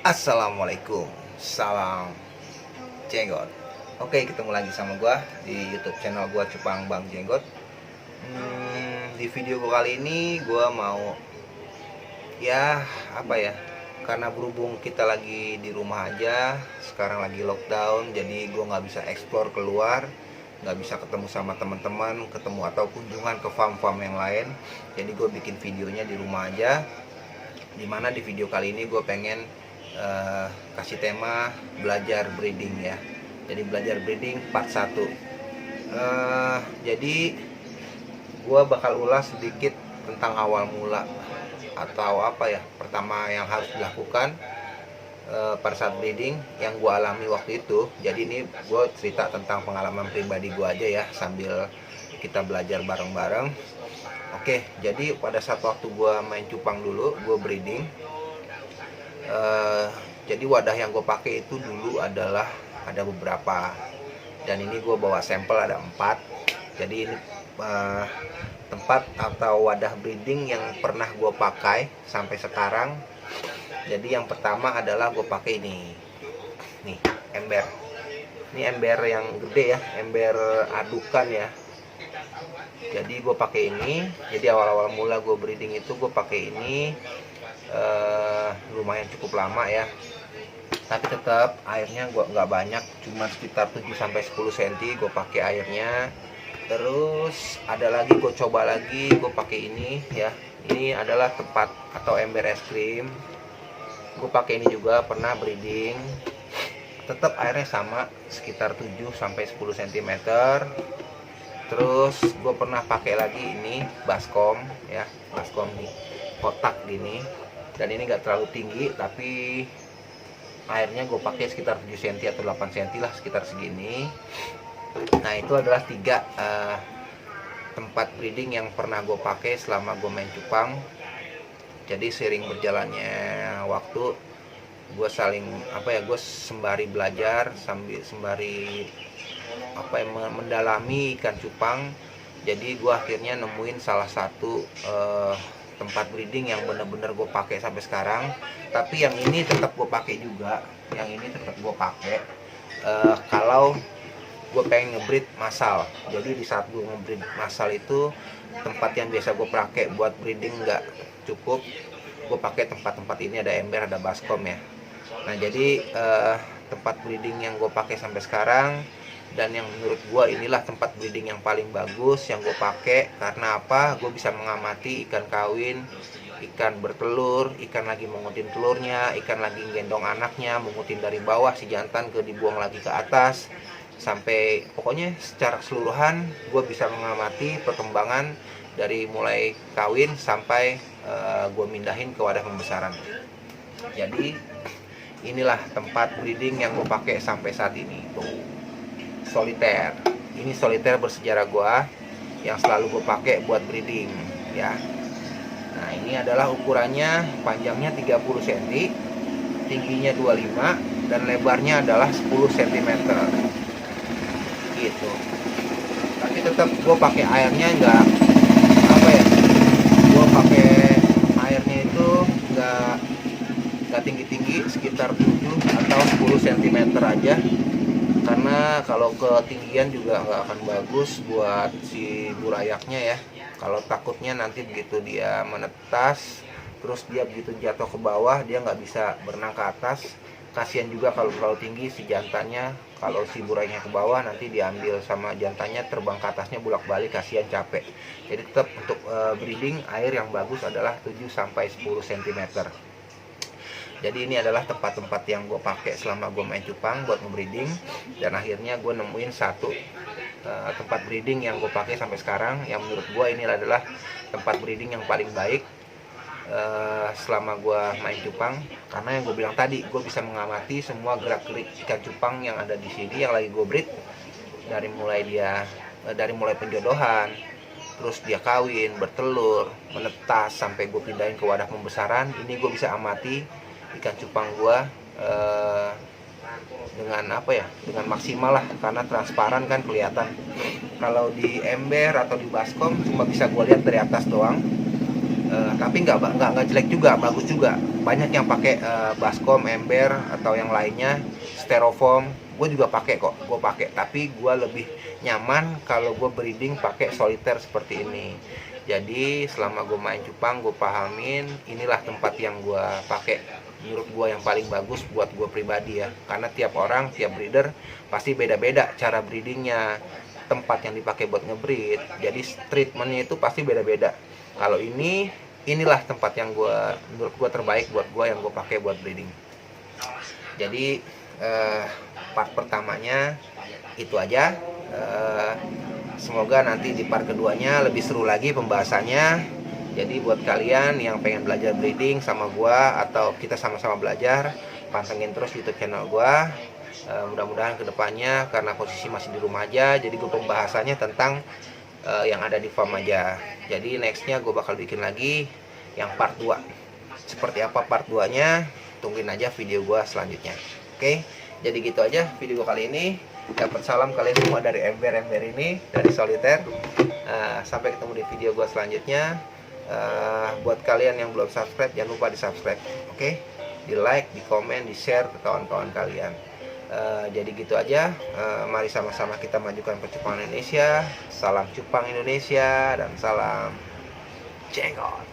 Assalamualaikum, salam jenggot. Oke, ketemu lagi sama gua di YouTube channel gua Cupang Bang Jenggot. Di video gua kali ini gua mau karena berhubung kita lagi di rumah aja, sekarang lagi lockdown, jadi gua nggak bisa explore keluar, nggak bisa ketemu sama teman-teman, ketemu atau kunjungan ke farm-farm yang lain. Jadi gue bikin videonya di rumah aja. Dimana di video kali ini gue pengen kasih tema belajar breeding ya. Jadi belajar breeding part 1. Jadi gua bakal ulas sedikit tentang awal mula atau pertama yang harus dilakukan pada saat breeding yang gua alami waktu itu. Jadi ini gua cerita tentang pengalaman pribadi gua aja ya, sambil kita belajar bareng-bareng. Oke, jadi pada saat waktu gua main cupang dulu, gua breeding. Jadi wadah yang gue pakai itu dulu ada beberapa, dan ini gue bawa sampel ada 4. Jadi ini tempat atau wadah breeding yang pernah gue pakai sampai sekarang. Jadi yang pertama adalah gue pakai nih ember. Ini ember yang gede ya, ember adukan ya. Jadi gue pakai ini. Jadi awal-awal mula gue breeding itu gue pakai ini. Lumayan cukup lama ya, tapi tetap airnya gua nggak banyak, cuma sekitar 7-10 cm gue pakai airnya. Terus ada lagi gue coba lagi, gue pakai ini ya. Ini adalah tempat atau ember es krim. Gue pakai ini juga pernah breeding, tetap airnya sama sekitar 7-10 cm. Terus gue pernah pakai lagi ini baskom ya, baskom nih kotak gini. Dan ini gak terlalu tinggi, tapi airnya gue pakai sekitar 7 cm atau 8 cm lah, sekitar segini. Nah itu adalah 3 tempat breeding yang pernah gue pakai selama gue main cupang. Jadi sering berjalannya waktu, gue gue sembari belajar sembari mendalami ikan cupang. Jadi gue akhirnya nemuin salah satu tempat breeding yang bener-bener gue pakai sampai sekarang. Tapi yang ini tetap gue pakai juga, yang ini tetap gue pakai kalau gue pengen ngebreed massal. Jadi di saat gue ngebreed massal itu, tempat yang biasa gue pakai buat breeding nggak cukup, gue pakai tempat-tempat ini, ada ember, ada baskom ya. Nah jadi tempat breeding yang gue pakai sampai sekarang, dan yang menurut gue inilah tempat breeding yang paling bagus yang gue pakai. Karena apa? Gue bisa mengamati ikan kawin, ikan bertelur, ikan lagi mengutin telurnya, ikan lagi gendong anaknya, mengutin dari bawah si jantan ke dibuang lagi ke atas, sampai pokoknya secara keseluruhan gue bisa mengamati perkembangan dari mulai kawin sampai gue mindahin ke wadah pembesaran. Jadi inilah tempat breeding yang gue pakai sampai saat ini. Soliter. Ini soliter bersejarah gua yang selalu gue pakai buat breeding ya. Nah ini adalah ukurannya, panjangnya 30 cm, tingginya 25, dan lebarnya adalah 10 cm gitu. Tapi tetap gue pakai airnya gue pakai airnya itu nggak tinggi-tinggi, sekitar 7 atau 10 cm aja. Karena kalau ketinggian juga nggak akan bagus buat si burayaknya ya. Kalau takutnya nanti begitu dia menetas, terus dia begitu jatuh ke bawah, dia nggak bisa berenang ke atas. Kasihan juga kalau terlalu tinggi si jantannya, kalau si burayaknya ke bawah nanti diambil sama jantannya, terbang ke atasnya bolak-balik, kasihan, capek. Jadi tetap untuk breeding air yang bagus adalah 7-10 cm. Jadi ini adalah tempat-tempat yang gue pakai selama gue main cupang buat ngebreeding, dan akhirnya gue nemuin satu tempat breeding yang gue pakai sampai sekarang, yang menurut gue ini adalah tempat breeding yang paling baik. selama gue main cupang, karena yang gue bilang tadi, gue bisa mengamati semua gerak-gerik ikan cupang yang ada di sini yang lagi gue breed, dari mulai penjodohan, terus dia kawin, bertelur, menetas, sampai gue pindahin ke wadah pembesaran. Ini gue bisa amati ikan cupang gue dengan dengan maksimal lah, karena transparan kan, kelihatan. Kalau di ember atau di baskom cuma bisa gue lihat dari atas doang. Tapi nggak jelek juga, bagus juga. Banyak yang pakai baskom, ember atau yang lainnya, styrofoam. Gue juga pakai kok, tapi gue lebih nyaman kalau gue breeding pakai soliter seperti ini. Jadi selama gue main cupang, gue pahamin inilah tempat yang gue pakai. Menurut gue yang paling bagus buat gue pribadi ya, karena tiap orang, tiap breeder pasti beda-beda cara breedingnya, tempat yang dipakai buat ngebreed, jadi treatmentnya itu pasti beda-beda. Kalau inilah tempat yang menurut gue terbaik buat gue, yang gue pakai buat breeding. Jadi part pertamanya itu aja. Semoga nanti di part keduanya lebih seru lagi pembahasannya. Jadi buat kalian yang pengen belajar breeding sama gua, atau kita sama-sama belajar, pantengin terus YouTube channel gua. Mudah-mudahan kedepannya, karena posisi masih di rumah aja, jadi gue pembahasannya tentang yang ada di farm aja. Jadi nextnya gue bakal bikin lagi yang part 2. Seperti apa part 2 nya, tungguin aja video gue selanjutnya. Oke, jadi gitu aja video gue kali ini. Dapat salam kalian semua dari ember-ember ini, dari soliter. Sampai ketemu di video gue selanjutnya. Buat kalian yang belum subscribe, jangan lupa di subscribe. Oke, di like, di komen, di share ke kawan-kawan kalian. Jadi gitu aja. Mari sama-sama kita majukan percupangan Indonesia. Salam cupang Indonesia dan salam jenggot.